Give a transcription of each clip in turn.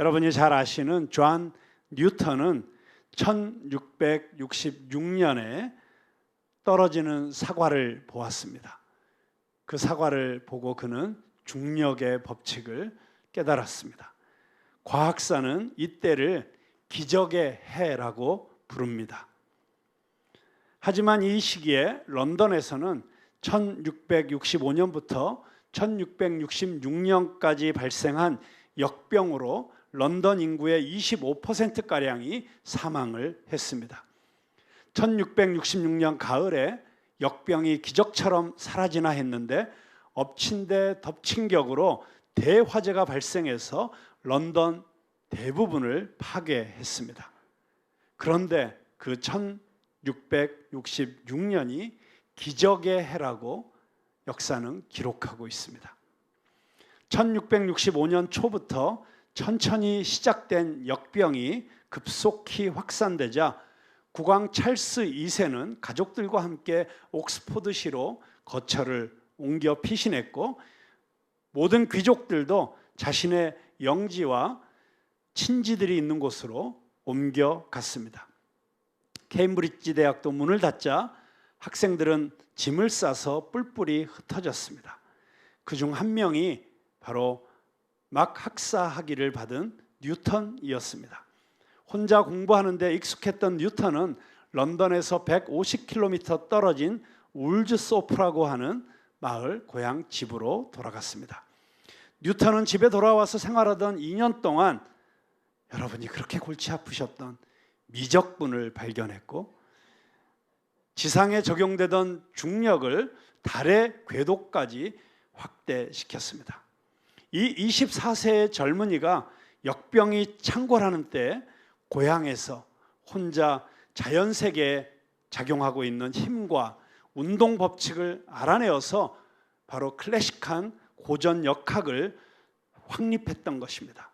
여러분이 잘 아시는 존 뉴턴은 1666년에 떨어지는 사과를 보았습니다. 그 사과를 보고 그는 중력의 법칙을 깨달았습니다. 과학사는 이때를 기적의 해라고 부릅니다. 하지만 이 시기에 런던에서는 1665년부터 1666년까지 발생한 역병으로 런던 인구의 25%가량이 사망을 했습니다. 1666년 가을에 역병이 기적처럼 사라지나 했는데 엎친 데 덮친 격으로 대화재가 발생해서 런던 대부분을 파괴했습니다. 그런데 그 1666년이 기적의 해라고 역사는 기록하고 있습니다. 1665년 초부터 천천히 시작된 역병이 급속히 확산되자 국왕 찰스 2세는 가족들과 함께 옥스포드시로 거처를 옮겨 피신했고 모든 귀족들도 자신의 영지와 친지들이 있는 곳으로 옮겨갔습니다. 케임브리지 대학도 문을 닫자 학생들은 짐을 싸서 뿔뿔이 흩어졌습니다. 그중 한 명이 바로 막 학사 학위를 받은 뉴턴이었습니다. 혼자 공부하는 데 익숙했던 뉴턴은 런던에서 150km 떨어진 울즈소프라고 하는 마을 고향 집으로 돌아갔습니다. 뉴턴은 집에 돌아와서 생활하던 2년 동안 여러분이 그렇게 골치 아프셨던 미적분을 발견했고 지상에 적용되던 중력을 달의 궤도까지 확대시켰습니다. 이 24세의 젊은이가 역병이 창궐하는 때 고향에서 혼자 자연세계에 작용하고 있는 힘과 운동 법칙을 알아내어서 바로 클래식한 고전 역학을 확립했던 것입니다.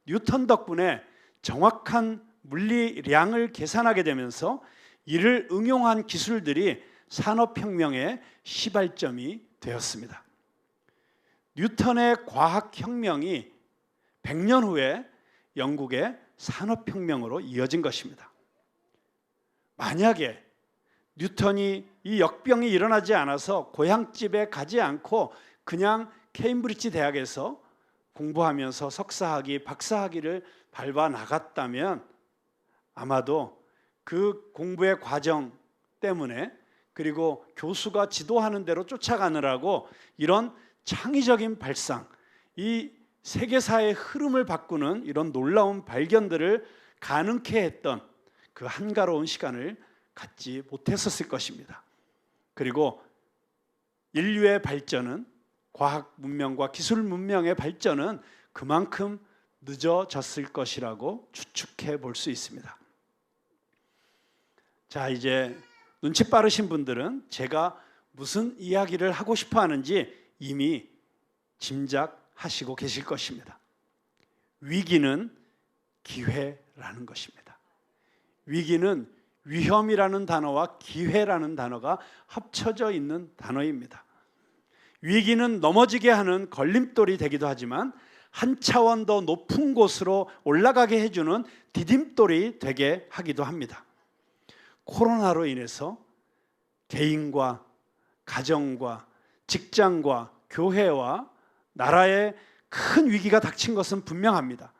뉴턴 덕분에 정확한 물리량을 계산하게 되면서 이를 응용한 기술들이 산업혁명의 시발점이 되었습니다. 뉴턴의 과학혁명이 100년 후에 영국의 산업혁명으로 이어진 것입니다. 만약에 뉴턴이 이 역병이 일어나지 않아서 고향집에 가지 않고 그냥 케임브리지 대학에서 공부하면서 석사학위, 박사학위를 밟아 나갔다면 아마도 그 공부의 과정 때문에 그리고 교수가 지도하는 대로 쫓아가느라고 이런 창의적인 발상, 이 세계사의 흐름을 바꾸는 이런 놀라운 발견들을 가능케 했던 그 한가로운 시간을 갖지 못했었을 것입니다. 그리고 인류의 발전은 과학 문명과 기술 문명의 발전은 그만큼 늦어졌을 것이라고 추측해 볼 수 있습니다. 자, 이제 눈치 빠르신 분들은 제가 무슨 이야기를 하고 싶어 하는지 이미 짐작하시고 계실 것입니다. 위기는 기회라는 것입니다. 위기는 위험이라는 단어와 기회라는 단어가 합쳐져 있는 단어입니다. 위기는 넘어지게 하는 걸림돌이 되기도 하지만 한 차원 더 높은 곳으로 올라가게 해주는 디딤돌이 되게 하기도 합니다. 코로나로 인해서 개인과 가정과 직장과 교회와 나라에 큰 위기가 닥친 것은 분명합니다.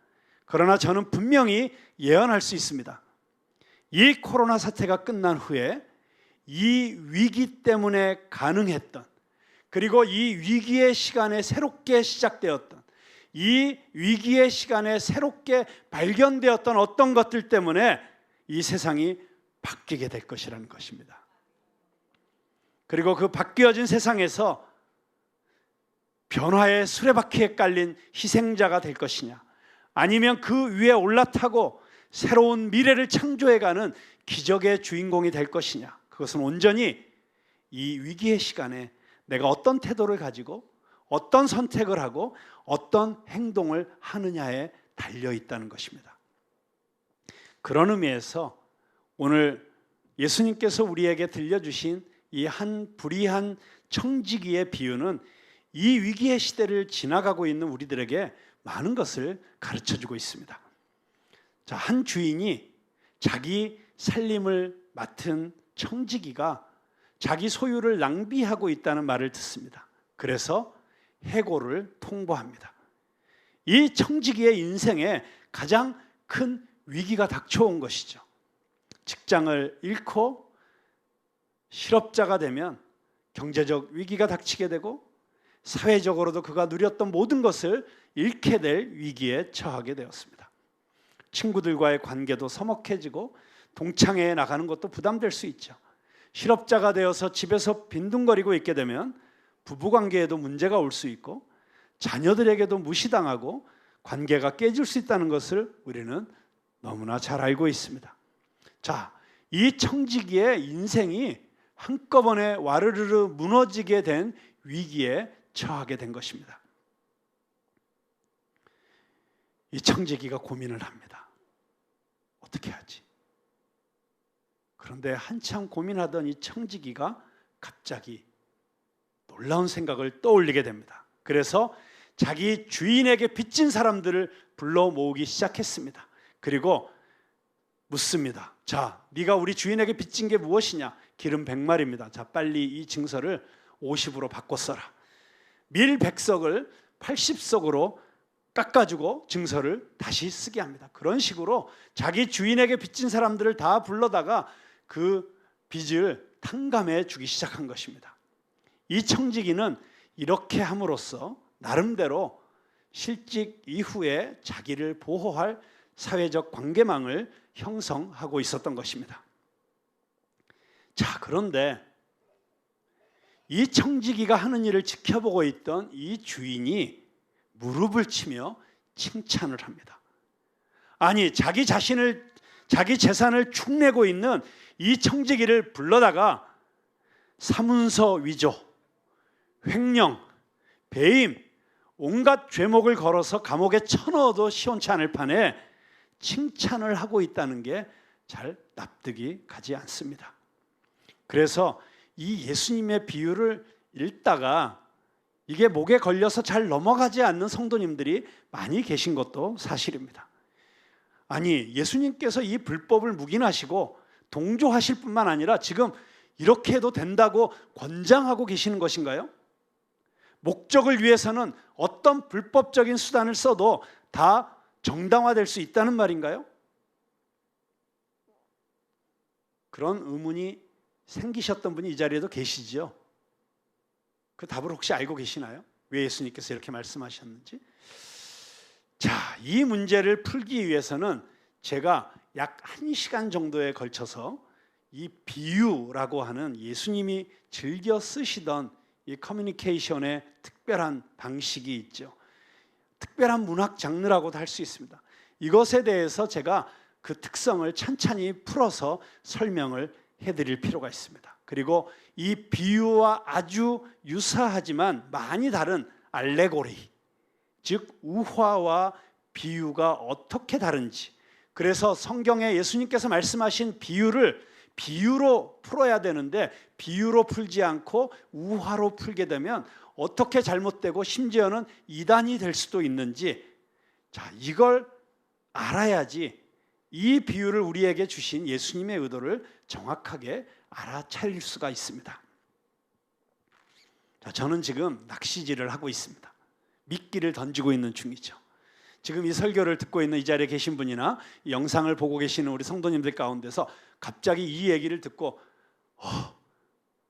그러나 저는 분명히 예언할 수 있습니다. 이 코로나 사태가 끝난 후에 이 위기 때문에 가능했던 그리고 이 위기의 시간에 새롭게 시작되었던 이 위기의 시간에 새롭게 발견되었던 어떤 것들 때문에 이 세상이 바뀌게 될 것이라는 것입니다. 그리고 그 바뀌어진 세상에서 변화의 수레바퀴에 깔린 희생자가 될 것이냐 아니면 그 위에 올라타고 새로운 미래를 창조해가는 기적의 주인공이 될 것이냐 그것은 온전히 이 위기의 시간에 내가 어떤 태도를 가지고 어떤 선택을 하고 어떤 행동을 하느냐에 달려있다는 것입니다. 그런 의미에서 오늘 예수님께서 우리에게 들려주신 이 한 불의한 청지기의 비유는 이 위기의 시대를 지나가고 있는 우리들에게 많은 것을 가르쳐 주고 있습니다. 자, 한 주인이 자기 살림을 맡은 청지기가 자기 소유를 낭비하고 있다는 말을 듣습니다. 그래서 해고를 통보합니다. 이 청지기의 인생에 가장 큰 위기가 닥쳐온 것이죠. 직장을 잃고 실업자가 되면 경제적 위기가 닥치게 되고 사회적으로도 그가 누렸던 모든 것을 잃게 될 위기에 처하게 되었습니다. 친구들과의 관계도 서먹해지고 동창회에 나가는 것도 부담될 수 있죠. 실업자가 되어서 집에서 빈둥거리고 있게 되면 부부관계에도 문제가 올 수 있고 자녀들에게도 무시당하고 관계가 깨질 수 있다는 것을 우리는 너무나 잘 알고 있습니다. 자, 이 청지기의 인생이 한꺼번에 와르르르 무너지게 된 위기에 처하게 된 것입니다. 이 청지기가 고민을 합니다. 어떻게 하지? 그런데 한참 고민하던 이 청지기가 갑자기 놀라운 생각을 떠올리게 됩니다. 그래서 자기 주인에게 빚진 사람들을 불러 모으기 시작했습니다. 그리고 묻습니다. 자, 네가 우리 주인에게 빚진 게 무엇이냐? 기름 100마리입니다. 자, 빨리 이 증서를 50으로 바꿔 써라. 밀 100석을 80석으로 깎아주고 증서를 다시 쓰게 합니다. 그런 식으로 자기 주인에게 빚진 사람들을 다 불러다가 그 빚을 탕감해 주기 시작한 것입니다. 이 청지기는 이렇게 함으로써 나름대로 실직 이후에 자기를 보호할 사회적 관계망을 형성하고 있었던 것입니다. 자, 그런데 이 청지기가 하는 일을 지켜보고 있던 이 주인이 무릎을 치며 칭찬을 합니다. 아니, 자기 재산을 축내고 있는 이 청지기를 불러다가 사문서 위조, 횡령, 배임, 온갖 죄목을 걸어서 감옥에 쳐넣어도 시원치 않을 판에 칭찬을 하고 있다는 게 잘 납득이 가지 않습니다. 그래서 이 예수님의 비유를 읽다가 이게 목에 걸려서 잘 넘어가지 않는 성도님들이 많이 계신 것도 사실입니다. 아니, 예수님께서 이 불법을 묵인하시고 동조하실 뿐만 아니라 지금 이렇게 해도 된다고 권장하고 계시는 것인가요? 목적을 위해서는 어떤 불법적인 수단을 써도 다 정당화될 수 있다는 말인가요? 그런 의문이 생기셨던 분이 이 자리에도 계시지요. 그 답을 혹시 알고 계시나요? 왜 예수님께서 이렇게 말씀하셨는지? 자, 이 문제를 풀기 위해서는 제가 약 1시간 정도에 걸쳐서 이 비유라고 하는 예수님이 즐겨 쓰시던 이 커뮤니케이션의 특별한 방식이 있죠. 특별한 문학 장르라고도 할 수 있습니다. 이것에 대해서 제가 그 특성을 찬찬히 풀어서 설명을 해드릴 필요가 있습니다. 그리고 이 비유와 아주 유사하지만 많이 다른 알레고리, 즉 우화와 비유가 어떻게 다른지, 그래서 성경에 예수님께서 말씀하신 비유를 비유로 풀어야 되는데 비유로 풀지 않고 우화로 풀게 되면 어떻게 잘못되고 심지어는 이단이 될 수도 있는지, 자, 이걸 알아야지 이 비유를 우리에게 주신 예수님의 의도를 정확하게 알아차릴 수가 있습니다. 자, 저는 지금 낚시질을 하고 있습니다. 미끼를 던지고 있는 중이죠. 지금 이 설교를 듣고 있는 이 자리에 계신 분이나 이 영상을 보고 계시는 우리 성도님들 가운데서 갑자기 이 얘기를 듣고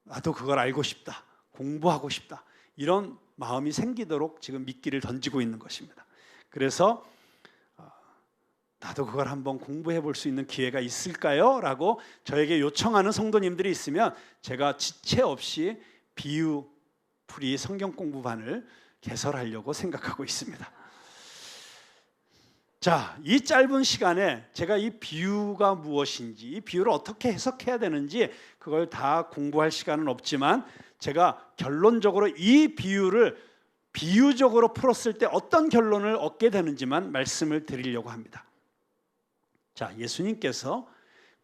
나도 그걸 알고 싶다, 공부하고 싶다, 이런 마음이 생기도록 지금 미끼를 던지고 있는 것입니다. 그래서 나도 그걸 한번 공부해 볼 수 있는 기회가 있을까요? 라고 저에게 요청하는 성도님들이 있으면 제가 지체 없이 비유풀이 성경 공부반을 개설하려고 생각하고 있습니다. 자, 이 짧은 시간에 제가 이 비유가 무엇인지, 이 비유를 어떻게 해석해야 되는지 그걸 다 공부할 시간은 없지만 제가 결론적으로 이 비유를 비유적으로 풀었을 때 어떤 결론을 얻게 되는지만 말씀을 드리려고 합니다. 자, 예수님께서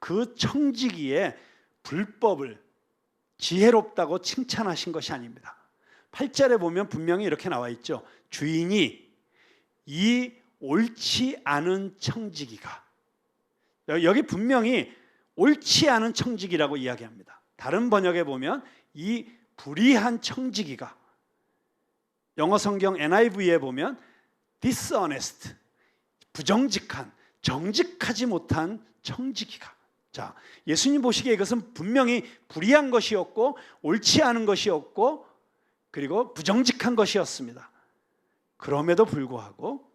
그 청지기의 불법을 지혜롭다고 칭찬하신 것이 아닙니다. 8절에 보면 분명히 이렇게 나와 있죠. 주인이 이 옳지 않은 청지기가, 여기 분명히 옳지 않은 청지기라고 이야기합니다. 다른 번역에 보면 이 불의한 청지기가, 영어 성경 NIV에 보면 dishonest, 부정직한, 정직하지 못한 청지기가. 자, 예수님 보시기에 이것은 분명히 불의한 것이었고 옳지 않은 것이었고 그리고 부정직한 것이었습니다. 그럼에도 불구하고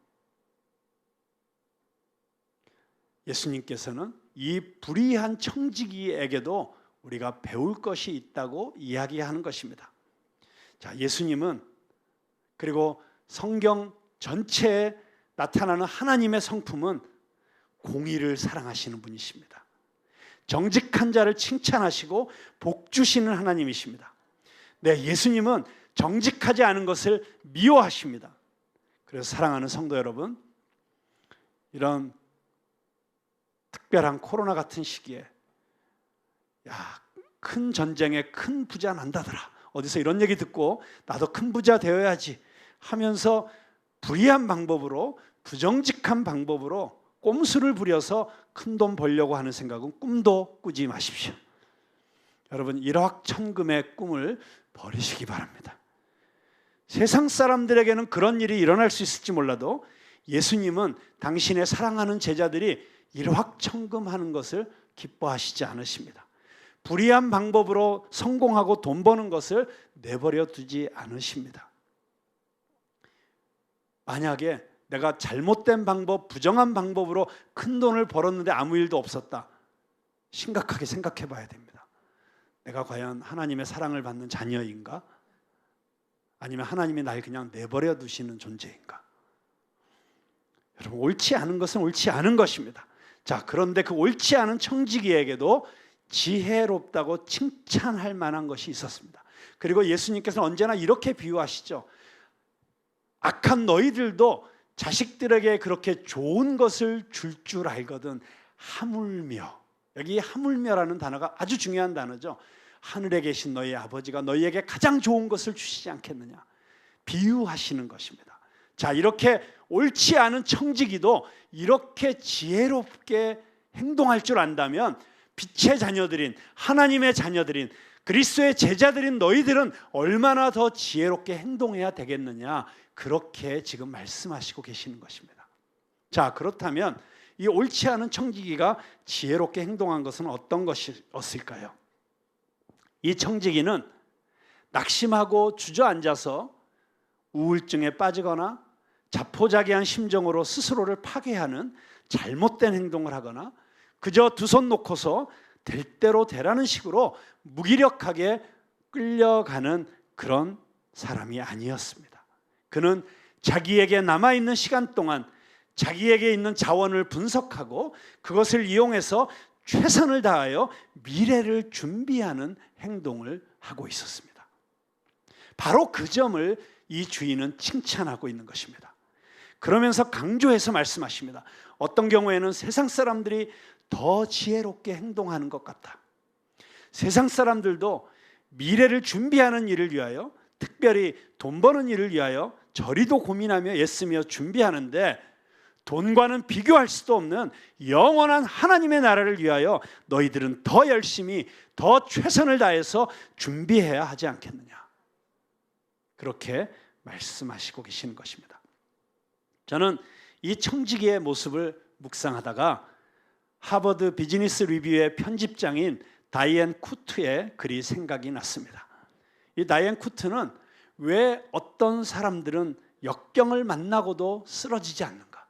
예수님께서는 이 불의한 청지기에게도 우리가 배울 것이 있다고 이야기하는 것입니다. 자, 예수님은 그리고 성경 전체에 나타나는 하나님의 성품은 공의를 사랑하시는 분이십니다. 정직한 자를 칭찬하시고 복 주시는 하나님이십니다. 네, 예수님은 정직하지 않은 것을 미워하십니다. 그래서 사랑하는 성도 여러분, 이런 특별한 코로나 같은 시기에 큰 전쟁에 큰 부자 난다더라, 어디서 이런 얘기 듣고 나도 큰 부자 되어야지 하면서 불의한 방법으로, 부정직한 방법으로 꼼수를 부려서 큰 돈 벌려고 하는 생각은 꿈도 꾸지 마십시오. 여러분, 일확천금의 꿈을 버리시기 바랍니다. 세상 사람들에게는 그런 일이 일어날 수 있을지 몰라도 예수님은 당신의 사랑하는 제자들이 일확천금하는 것을 기뻐하시지 않으십니다. 불의한 방법으로 성공하고 돈 버는 것을 내버려 두지 않으십니다. 만약에 내가 잘못된 방법, 부정한 방법으로 큰 돈을 벌었는데 아무 일도 없었다, 심각하게 생각해 봐야 됩니다. 내가 과연 하나님의 사랑을 받는 자녀인가? 아니면 하나님이 날 그냥 내버려 두시는 존재인가? 여러분, 옳지 않은 것은 옳지 않은 것입니다. 자, 그런데 그 옳지 않은 청지기에게도 지혜롭다고 칭찬할 만한 것이 있었습니다. 그리고 예수님께서는 언제나 이렇게 비유하시죠. 악한 너희들도 자식들에게 그렇게 좋은 것을 줄 알거든 하물며, 여기 하물며라는 단어가 아주 중요한 단어죠. 하늘에 계신 너희 아버지가 너희에게 가장 좋은 것을 주시지 않겠느냐, 비유하시는 것입니다. 자, 이렇게 옳지 않은 청지기도 이렇게 지혜롭게 행동할 줄 안다면 빛의 자녀들인, 하나님의 자녀들인, 그리스도의 제자들인 너희들은 얼마나 더 지혜롭게 행동해야 되겠느냐, 그렇게 지금 말씀하시고 계시는 것입니다. 자, 그렇다면 이 옳지 않은 청지기가 지혜롭게 행동한 것은 어떤 것이었을까요? 이 청지기는 낙심하고 주저앉아서 우울증에 빠지거나 자포자기한 심정으로 스스로를 파괴하는 잘못된 행동을 하거나 그저 두 손 놓고서 될 대로 되라는 식으로 무기력하게 끌려가는 그런 사람이 아니었습니다. 그는 자기에게 남아있는 시간 동안 자기에게 있는 자원을 분석하고 그것을 이용해서 최선을 다하여 미래를 준비하는 행동을 하고 있었습니다. 바로 그 점을 이 주인은 칭찬하고 있는 것입니다. 그러면서 강조해서 말씀하십니다. 어떤 경우에는 세상 사람들이 더 지혜롭게 행동하는 것 같다. 세상 사람들도 미래를 준비하는 일을 위하여, 특별히 돈 버는 일을 위하여 저리도 고민하며 애쓰며 준비하는데 돈과는 비교할 수도 없는 영원한 하나님의 나라를 위하여 너희들은 더 열심히, 더 최선을 다해서 준비해야 하지 않겠느냐, 그렇게 말씀하시고 계시는 것입니다. 저는 이 청지기의 모습을 묵상하다가 하버드 비즈니스 리뷰의 편집장인 다이앤 쿠트의 글이 생각이 났습니다. 이 다이앤 쿠트는 왜 어떤 사람들은 역경을 만나고도 쓰러지지 않는가,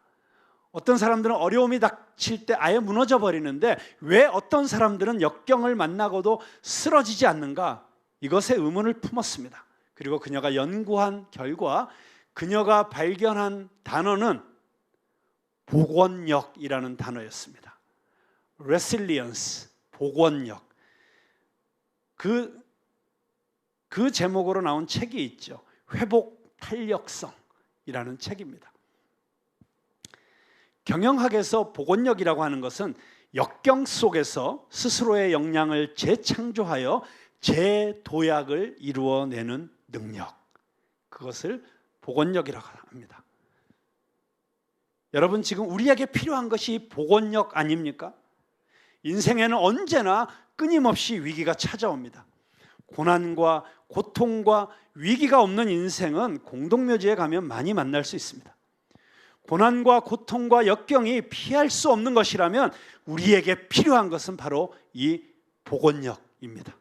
어떤 사람들은 어려움이 닥칠 때 아예 무너져 버리는데 왜 어떤 사람들은 역경을 만나고도 쓰러지지 않는가, 이것에 의문을 품었습니다. 그리고 그녀가 연구한 결과 그녀가 발견한 단어는 복원력이라는 단어였습니다. Resilience, 복원력. 그 제목으로 나온 책이 있죠. 회복 탄력성이라는 책입니다. 경영학에서 복원력이라고 하는 것은 역경 속에서 스스로의 역량을 재창조하여 재도약을 이루어내는 능력, 그것을 복원력이라고 합니다. 여러분, 지금 우리에게 필요한 것이 복원력 아닙니까? 인생에는 언제나 끊임없이 위기가 찾아옵니다. 고난과 고통과 위기가 없는 인생은 공동묘지에 가면 많이 만날 수 있습니다. 고난과 고통과 역경이 피할 수 없는 것이라면 우리에게 필요한 것은 바로 이 복원력입니다.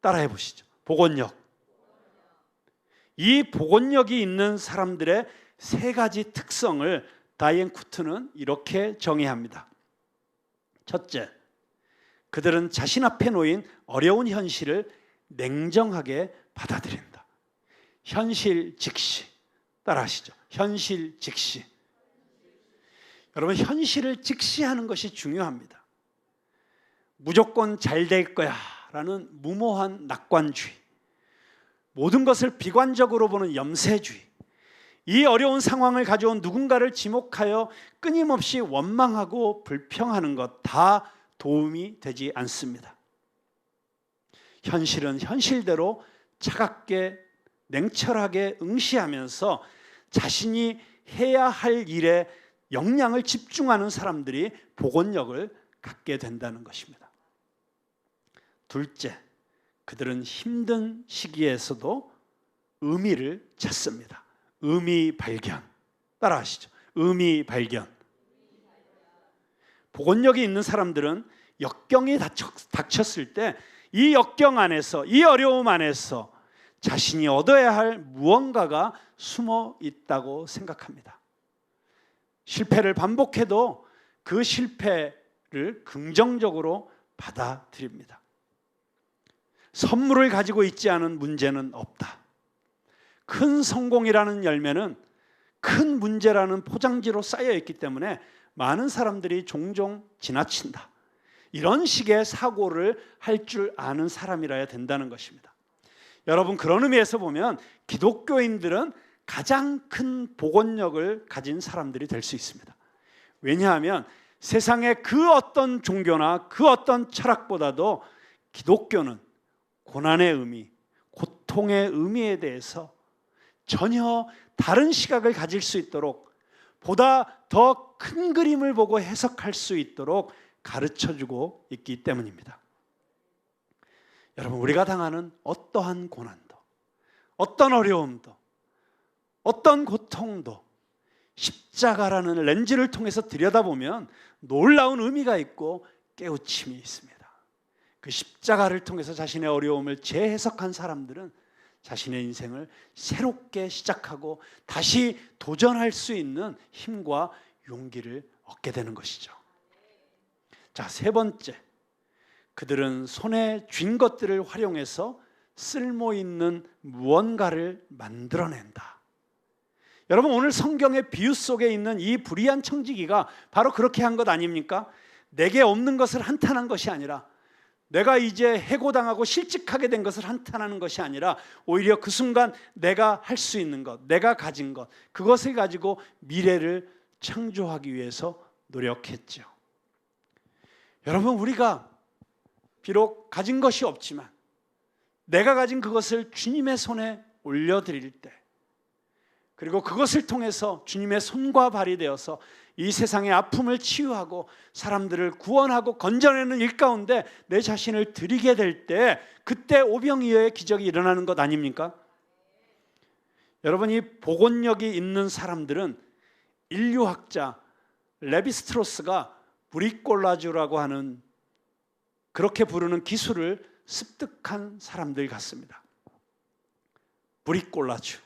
따라해 보시죠. 복원력. 이 복원력이 있는 사람들의 세 가지 특성을 다이앤 쿠트는 이렇게 정의합니다. 첫째, 그들은 자신 앞에 놓인 어려운 현실을 냉정하게 받아들인다. 현실 직시. 따라하시죠. 현실 직시. 여러분, 현실을 직시하는 것이 중요합니다. 무조건 잘 될 거야 라는 무모한 낙관주의, 모든 것을 비관적으로 보는 염세주의, 이 어려운 상황을 가져온 누군가를 지목하여 끊임없이 원망하고 불평하는 것 다 도움이 되지 않습니다. 현실은 현실대로 차갑게 냉철하게 응시하면서 자신이 해야 할 일에 역량을 집중하는 사람들이 복원력을 갖게 된다는 것입니다. 둘째, 그들은 힘든 시기에서도 의미를 찾습니다. 의미 발견. 따라하시죠. 의미 발견. 복원력이 있는 사람들은 역경이 닥쳤을 때 이 역경 안에서, 이 어려움 안에서 자신이 얻어야 할 무언가가 숨어 있다고 생각합니다. 실패를 반복해도 그 실패를 긍정적으로 받아들입니다. 선물을 가지고 있지 않은 문제는 없다. 큰 성공이라는 열매는 큰 문제라는 포장지로 쌓여 있기 때문에 많은 사람들이 종종 지나친다. 이런 식의 사고를 할 줄 아는 사람이라야 된다는 것입니다. 여러분, 그런 의미에서 보면 기독교인들은 가장 큰 복원력을 가진 사람들이 될 수 있습니다. 왜냐하면 세상의 그 어떤 종교나 그 어떤 철학보다도 기독교는 고난의 의미, 고통의 의미에 대해서 전혀 다른 시각을 가질 수 있도록, 보다 더 큰 그림을 보고 해석할 수 있도록 가르쳐주고 있기 때문입니다. 여러분, 우리가 당하는 어떠한 고난도, 어떤 어려움도, 어떤 고통도 십자가라는 렌즈를 통해서 들여다보면 놀라운 의미가 있고 깨우침이 있습니다. 그 십자가를 통해서 자신의 어려움을 재해석한 사람들은 자신의 인생을 새롭게 시작하고 다시 도전할 수 있는 힘과 용기를 얻게 되는 것이죠. 자, 세 번째, 그들은 손에 쥔 것들을 활용해서 쓸모 있는 무언가를 만들어낸다. 여러분, 오늘 성경의 비유 속에 있는 이 불의한 청지기가 바로 그렇게 한 것 아닙니까? 내게 없는 것을 한탄한 것이 아니라, 내가 이제 해고당하고 실직하게 된 것을 한탄하는 것이 아니라, 오히려 그 순간 내가 할 수 있는 것, 내가 가진 것, 그것을 가지고 미래를 창조하기 위해서 노력했죠. 여러분, 우리가 비록 가진 것이 없지만 내가 가진 그것을 주님의 손에 올려드릴 때, 그리고 그것을 통해서 주님의 손과 발이 되어서 이 세상의 아픔을 치유하고 사람들을 구원하고 건져내는 일 가운데 내 자신을 드리게 될 때, 그때 오병이어의 기적이 일어나는 것 아닙니까? 여러분, 이 복원력이 있는 사람들은 인류학자 레비스트로스가 브리콜라주라고 하는, 그렇게 부르는 기술을 습득한 사람들 같습니다. 브리콜라주.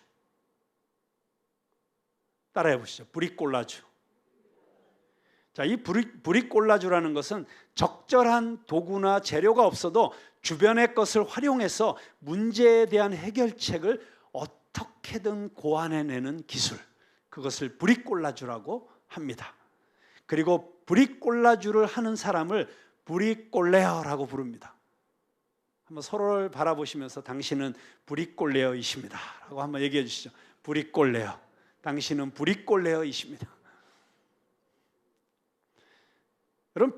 따라해 보시죠. 브리콜라주. 자, 이 브리콜라주라는 것은 적절한 도구나 재료가 없어도 주변의 것을 활용해서 문제에 대한 해결책을 어떻게든 고안해내는 기술, 그것을 브리콜라주라고 합니다. 그리고 브리콜라주를 하는 사람을 브리콜레어라고 부릅니다. 한번 서로를 바라보시면서 당신은 브리콜레어이십니다 라고 한번 얘기해 주시죠. 브리콜레어. 당신은 브리콜레어이십니다. 여러분,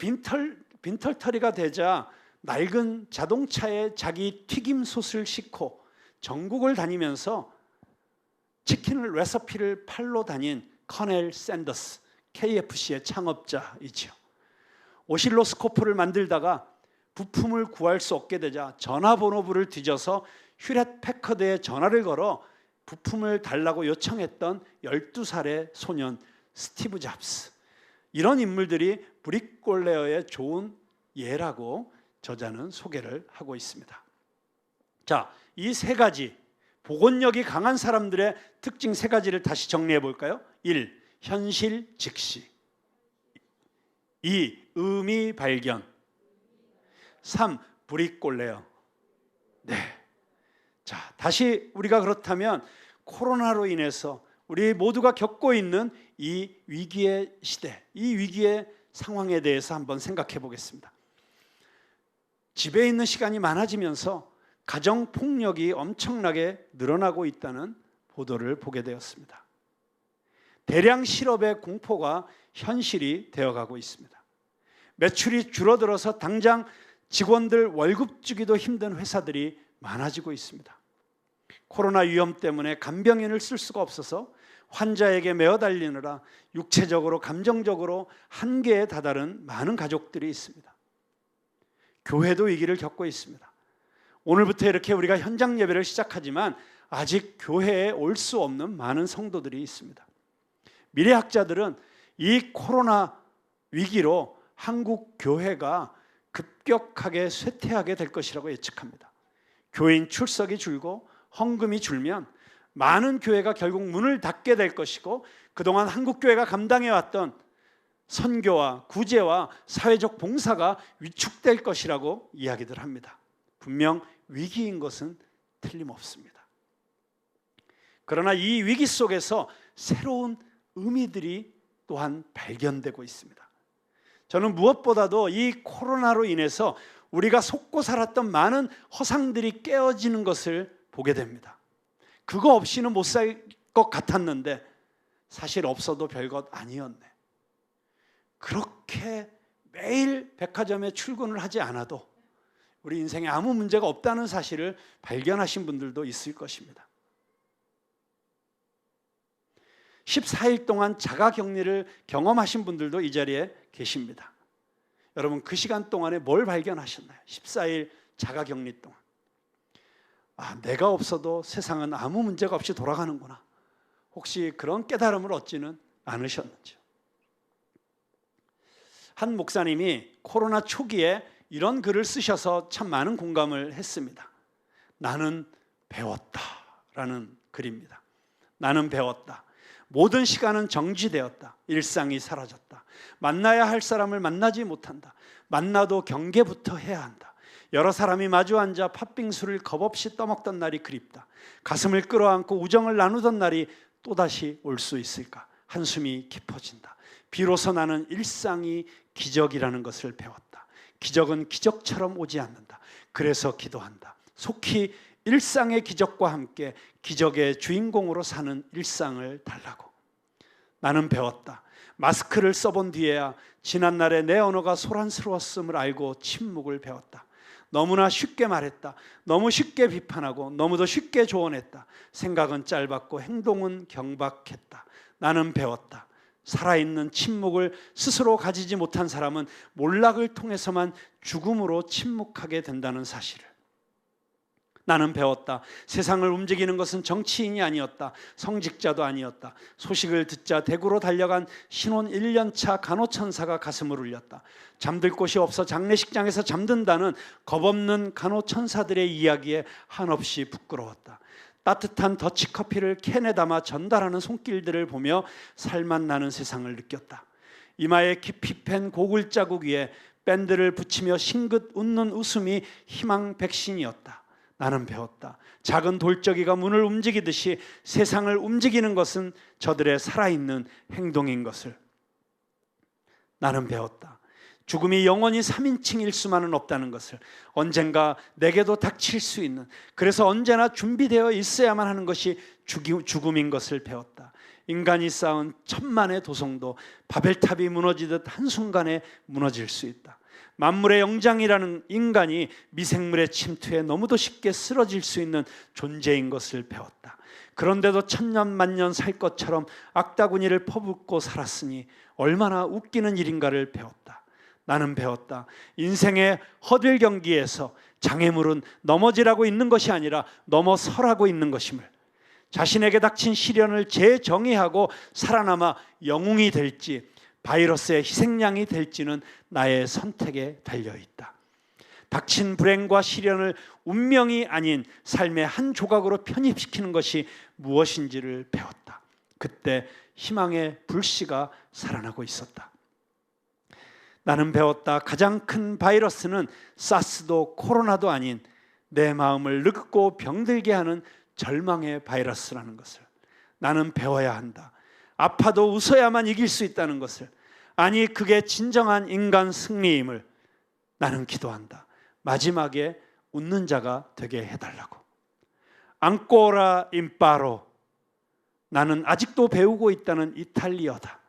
빈털터리가 되자 낡은 자동차에 자기 튀김솥을 싣고 전국을 다니면서 치킨을 레시피를 팔러 다닌 커넬 샌더스, KFC의 창업자이지요. 오실로스코프를 만들다가 부품을 구할 수 없게 되자 전화번호부를 뒤져서 휴렛 패커드에 전화를 걸어 부품을 달라고 요청했던 12살의 소년 스티브 잡스. 이런 인물들이 브릭 골레어의 좋은 예라고 저자는 소개를 하고 있습니다. 자, 이 세 가지 복원력이 강한 사람들의 특징 세 가지를 다시 정리해 볼까요? 1. 현실 직시. 2. 의미 발견. 3. 브릭골레어. 네. 자, 다시 우리가 그렇다면 코로나로 인해서 우리 모두가 겪고 있는 이 위기의 시대, 이 위기의 상황에 대해서 한번 생각해 보겠습니다. 집에 있는 시간이 많아지면서 가정폭력이 엄청나게 늘어나고 있다는 보도를 보게 되었습니다. 대량 실업의 공포가 현실이 되어가고 있습니다. 매출이 줄어들어서 당장 직원들 월급 주기도 힘든 회사들이 많아지고 있습니다. 코로나 위험 때문에 간병인을 쓸 수가 없어서 환자에게 매어 달리느라 육체적으로 감정적으로 한계에 다다른 많은 가족들이 있습니다. 교회도 위기를 겪고 있습니다. 오늘부터 이렇게 우리가 현장 예배를 시작하지만 아직 교회에 올 수 없는 많은 성도들이 있습니다. 미래학자들은 이 코로나 위기로 한국 교회가 급격하게 쇠퇴하게 될 것이라고 예측합니다. 교인 출석이 줄고 헌금이 줄면 많은 교회가 결국 문을 닫게 될 것이고 그동안 한국 교회가 감당해왔던 선교와 구제와 사회적 봉사가 위축될 것이라고 이야기들 합니다. 분명 위기인 것은 틀림없습니다. 그러나 이 위기 속에서 새로운 의미들이 또한 발견되고 있습니다. 저는 무엇보다도 이 코로나로 인해서 우리가 속고 살았던 많은 허상들이 깨어지는 것을 보게 됩니다. 그거 없이는 못 살 것 같았는데 사실 없어도 별것 아니었네. 그렇게 매일 백화점에 출근을 하지 않아도 우리 인생에 아무 문제가 없다는 사실을 발견하신 분들도 있을 것입니다. 14일 동안 자가격리를 경험하신 분들도 이 자리에 계십니다. 여러분 그 시간 동안에 뭘 발견하셨나요? 14일 자가격리 동안. 내가 없어도 세상은 아무 문제가 없이 돌아가는구나. 혹시 그런 깨달음을 얻지는 않으셨는지요? 한 목사님이 코로나 초기에 이런 글을 쓰셔서 참 많은 공감을 했습니다. 나는 배웠다라는 글입니다. 나는 배웠다. 모든 시간은 정지되었다. 일상이 사라졌다. 만나야 할 사람을 만나지 못한다. 만나도 경계부터 해야 한다. 여러 사람이 마주 앉아 팥빙수를 겁없이 떠먹던 날이 그립다. 가슴을 끌어안고 우정을 나누던 날이 또다시 올 수 있을까? 한숨이 깊어진다. 비로소 나는 일상이 기적이라는 것을 배웠다. 기적은 기적처럼 오지 않는다. 그래서 기도한다. 속히 일상의 기적과 함께 기적의 주인공으로 사는 일상을 달라고. 나는 배웠다. 마스크를 써본 뒤에야 지난날에 내 언어가 소란스러웠음을 알고 침묵을 배웠다. 너무나 쉽게 말했다. 너무 쉽게 비판하고 너무도 쉽게 조언했다. 생각은 짧았고 행동은 경박했다. 나는 배웠다. 살아있는 침묵을 스스로 가지지 못한 사람은 몰락을 통해서만 죽음으로 침묵하게 된다는 사실을. 나는 배웠다. 세상을 움직이는 것은 정치인이 아니었다. 성직자도 아니었다. 소식을 듣자 대구로 달려간 신혼 1년차 간호천사가 가슴을 울렸다. 잠들 곳이 없어 장례식장에서 잠든다는 겁없는 간호천사들의 이야기에 한없이 부끄러웠다. 따뜻한 더치커피를 캔에 담아 전달하는 손길들을 보며 살맛 나는 세상을 느꼈다. 이마에 깊이 팬 고글 자국 위에 밴드를 붙이며 싱긋 웃는 웃음이 희망 백신이었다. 나는 배웠다. 작은 돌적이가 문을 움직이듯이 세상을 움직이는 것은 저들의 살아있는 행동인 것을. 나는 배웠다. 죽음이 영원히 3인칭일 수만은 없다는 것을. 언젠가 내게도 닥칠 수 있는, 그래서 언제나 준비되어 있어야만 하는 것이 죽음인 것을 배웠다. 인간이 쌓은 천만의 도성도 바벨탑이 무너지듯 한순간에 무너질 수 있다. 만물의 영장이라는 인간이 미생물의 침투에 너무도 쉽게 쓰러질 수 있는 존재인 것을 배웠다. 그런데도 천년만년 살 것처럼 악다구니를 퍼붓고 살았으니 얼마나 웃기는 일인가를 배웠다. 나는 배웠다. 인생의 허들 경기에서 장애물은 넘어지라고 있는 것이 아니라 넘어서라고 있는 것임을, 자신에게 닥친 시련을 재정의하고 살아남아 영웅이 될지 바이러스의 희생양이 될지는 나의 선택에 달려있다. 닥친 불행과 시련을 운명이 아닌 삶의 한 조각으로 편입시키는 것이 무엇인지를 배웠다. 그때 희망의 불씨가 살아나고 있었다. 나는 배웠다. 가장 큰 바이러스는 사스도 코로나도 아닌 내 마음을 늙고 병들게 하는 절망의 바이러스라는 것을 나는 배워야 한다. 아파도 웃어야만 이길 수 있다는 것을, 아니 그게 진정한 인간 승리임을 나는 기도한다. 마지막에 웃는 자가 되게 해달라고. 앙꼬라 임파로, 나는 아직도 배우고 있다는 이탈리어다.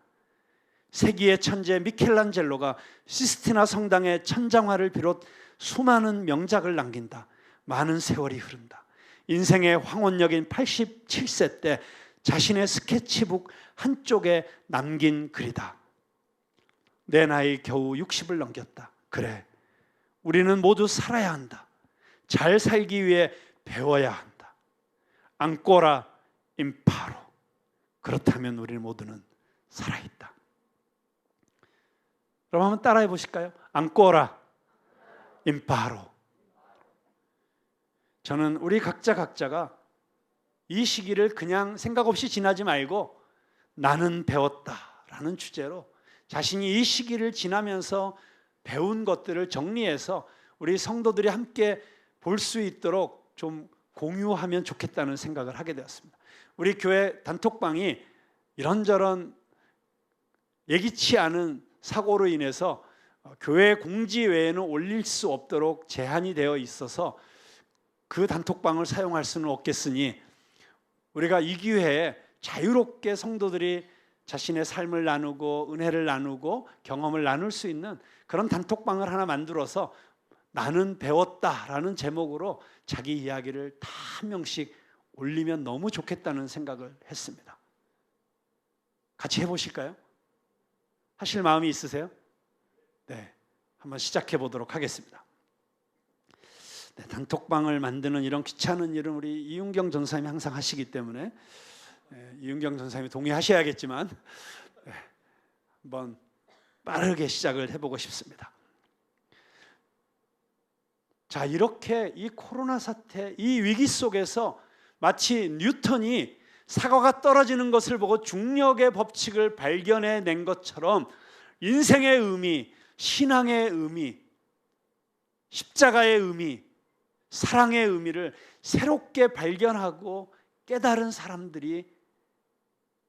세기의 천재 미켈란젤로가 시스티나 성당의 천장화를 비롯 수많은 명작을 남긴다. 많은 세월이 흐른다. 인생의 황혼역인 87세 때 자신의 스케치북 한쪽에 남긴 글이다. 내 나이 겨우 60을 넘겼다. 그래, 우리는 모두 살아야 한다. 잘 살기 위해 배워야 한다. 앙꼬라 임파로. 그렇다면 우리 모두는 살아있다. 그럼 한번 따라해 보실까요? 앙꼬라 임파로. 저는 우리 각자가 이 시기를 그냥 생각 없이 지나지 말고 나는 배웠다라는 주제로 자신이 이 시기를 지나면서 배운 것들을 정리해서 우리 성도들이 함께 볼 수 있도록 좀 공유하면 좋겠다는 생각을 하게 되었습니다. 우리 교회 단톡방이 이런저런 예기치 않은 사고로 인해서 교회 공지 외에는 올릴 수 없도록 제한이 되어 있어서 그 단톡방을 사용할 수는 없겠으니 우리가 이 기회에 자유롭게 성도들이 자신의 삶을 나누고 은혜를 나누고 경험을 나눌 수 있는 그런 단톡방을 하나 만들어서 나는 배웠다라는 제목으로 자기 이야기를 다 한 명씩 올리면 너무 좋겠다는 생각을 했습니다. 같이 해보실까요? 하실 마음이 있으세요? 네, 한번 시작해 보도록 하겠습니다. 네, 단톡방을 만드는 이런 귀찮은 일은 우리 이윤경 전사님이 항상 하시기 때문에 이윤경 전사님이 동의하셔야겠지만 한번 빠르게 시작을 해보고 싶습니다. 자, 이렇게 이 코로나 사태, 이 위기 속에서 마치 뉴턴이 사과가 떨어지는 것을 보고 중력의 법칙을 발견해낸 것처럼 인생의 의미, 신앙의 의미, 십자가의 의미, 사랑의 의미를 새롭게 발견하고 깨달은 사람들이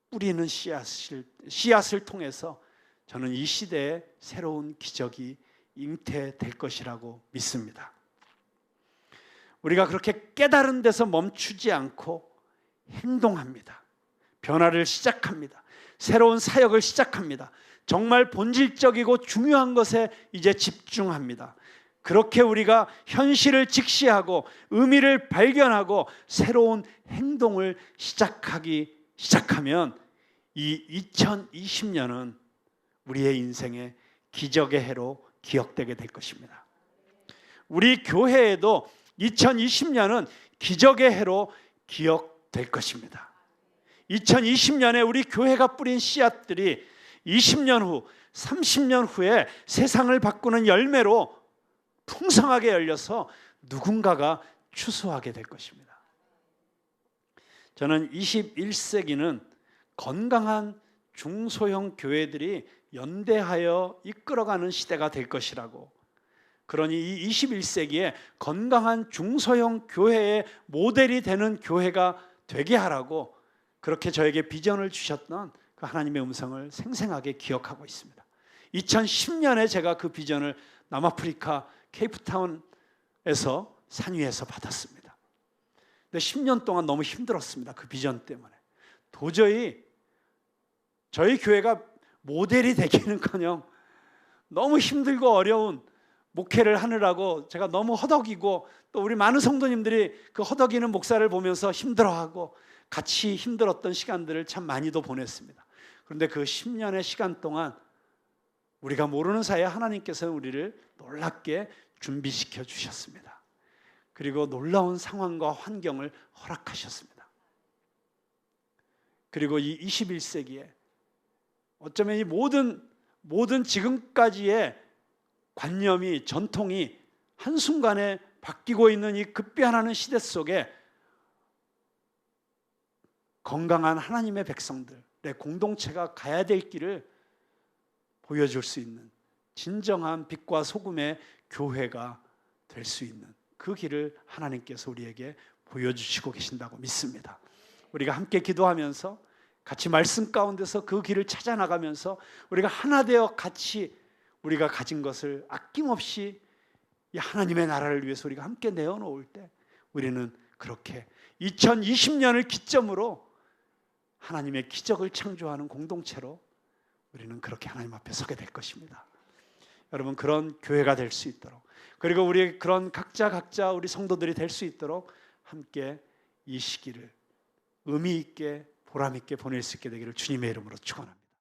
뿌리는 씨앗을 통해서 저는 이 시대에 새로운 기적이 잉태될 것이라고 믿습니다. 우리가 그렇게 깨달은 데서 멈추지 않고 행동합니다. 변화를 시작합니다. 새로운 사역을 시작합니다. 정말 본질적이고 중요한 것에 이제 집중합니다. 그렇게 우리가 현실을 직시하고 의미를 발견하고 새로운 행동을 시작하면 이 2020년은 우리의 인생의 기적의 해로 기억되게 될 것입니다. 우리 교회에도 2020년은 기적의 해로 기억될 것입니다. 2020년에 우리 교회가 뿌린 씨앗들이 20년 후, 30년 후에 세상을 바꾸는 열매로 풍성하게 열려서 누군가가 추수하게 될 것입니다. 저는 21세기는 건강한 중소형 교회들이 연대하여 이끌어가는 시대가 될 것이라고, 그러니 이 21세기에 건강한 중소형 교회의 모델이 되는 교회가 되게 하라고 그렇게 저에게 비전을 주셨던 그 하나님의 음성을 생생하게 기억하고 있습니다. 2010년에 제가 그 비전을 남아프리카 케이프타운에서 산 위에서 받았습니다. 근데 10년 동안 너무 힘들었습니다. 그 비전 때문에. 도저히 저희 교회가 모델이 되기는커녕 너무 힘들고 어려운 목회를 하느라고 제가 너무 허덕이고 또 우리 많은 성도님들이 그 허덕이는 목사를 보면서 힘들어하고 같이 힘들었던 시간들을 참 많이도 보냈습니다. 그런데 그 10년의 시간 동안 우리가 모르는 사이에 하나님께서는 우리를 놀랍게 준비시켜 주셨습니다. 그리고 놀라운 상황과 환경을 허락하셨습니다. 그리고 이 21세기에 어쩌면 이 모든 지금까지의 관념이, 전통이 한순간에 바뀌고 있는 이 급변하는 시대 속에 건강한 하나님의 백성들의 공동체가 가야 될 길을 보여줄 수 있는 진정한 빛과 소금의 교회가 될 수 있는 그 길을 하나님께서 우리에게 보여주시고 계신다고 믿습니다. 우리가 함께 기도하면서 같이 말씀 가운데서 그 길을 찾아나가면서 우리가 하나 되어 같이 우리가 가진 것을 아낌없이 이 하나님의 나라를 위해서 우리가 함께 내어놓을 때 우리는 그렇게 2020년을 기점으로 하나님의 기적을 창조하는 공동체로 우리는 그렇게 하나님 앞에 서게 될 것입니다. 여러분, 그런 교회가 될 수 있도록, 그리고 우리 그런 각자 우리 성도들이 될 수 있도록 함께 이 시기를 의미 있게 보람 있게 보낼 수 있게 되기를 주님의 이름으로 축원합니다.